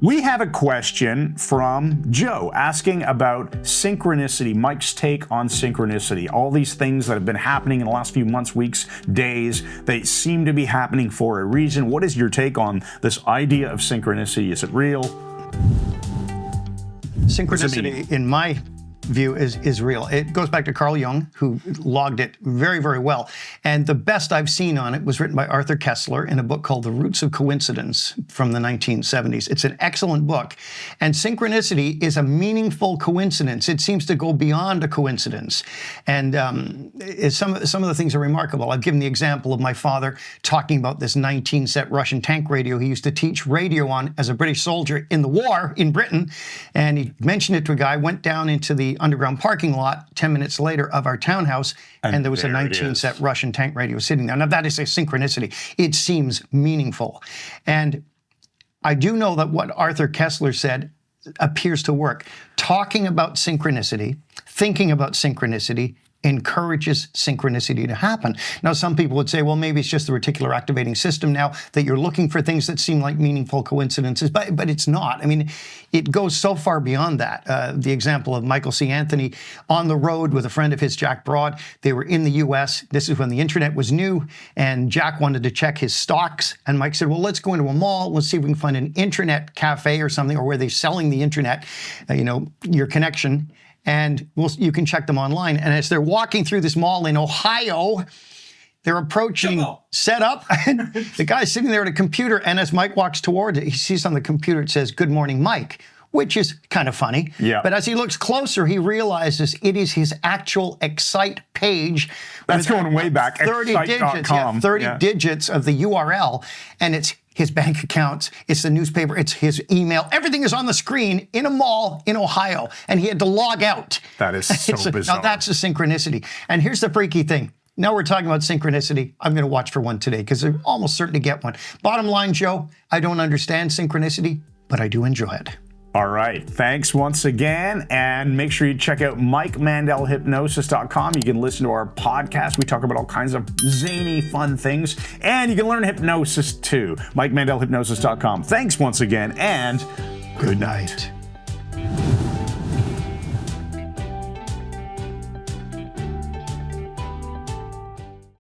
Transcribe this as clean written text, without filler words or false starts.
We have a question from Joe asking about synchronicity, Mike's take on synchronicity. All these things that have been happening in the last few months, weeks, days, they seem to be happening for a reason. What is your take on this idea of synchronicity? Is it real? Synchronicity, in my view, is real. It goes back to Carl Jung, who logged it very, very well. And the best I've seen on it was written by Arthur Koestler in a book called The Roots of Coincidence from the 1970s. It's an excellent book. And synchronicity is a meaningful coincidence. It seems to go beyond a coincidence. And some of the things are remarkable. I've given the example of my father talking about this 19-set Russian tank radio he used to teach radio on as a British soldier in the war in Britain. And he mentioned it to a guy, went down into the underground parking lot 10 minutes later of our townhouse, and there was a 19-set Russian tank radio sitting there. Now, that is a synchronicity. It seems meaningful. And I do know that what Arthur Koestler said appears to work. Talking about synchronicity, thinking about synchronicity, encourages synchronicity to happen. Now, some people would say, well, maybe it's just the reticular activating system now that you're looking for things that seem like meaningful coincidences, but it's not. I mean, it goes so far beyond that. The example of Michael C. Anthony on the road with a friend of his, Jack Broad. They were in the US. This is when the internet was new, and Jack wanted to check his stocks. And Mike said, well, let's go into a mall. Let's see if we can find an internet cafe or something, or where they're selling the internet, your connection. And you can check them online. And as they're walking through this mall in Ohio, they're approaching setup, and the guy's sitting there at a computer. And as Mike walks toward it, he sees on the computer, it says, "Good morning, Mike," which is kind of funny. Yeah. But as he looks closer, he realizes it is his actual Excite page. That's going way back. 30 digits, 30 digits of the URL. And it's his bank accounts, it's the newspaper, it's his email. Everything is on the screen in a mall in Ohio, and he had to log out. That is so bizarre. Now, that's a synchronicity. And here's the freaky thing. Now we're talking about synchronicity. I'm going to watch for one today, because I'm almost certain to get one. Bottom line, Joe, I don't understand synchronicity, but I do enjoy it. All right. Thanks once again. And make sure you check out MikeMandelHypnosis.com. You can listen to our podcast. We talk about all kinds of zany, fun things. And you can learn hypnosis too. MikeMandelHypnosis.com. Thanks once again, and good night.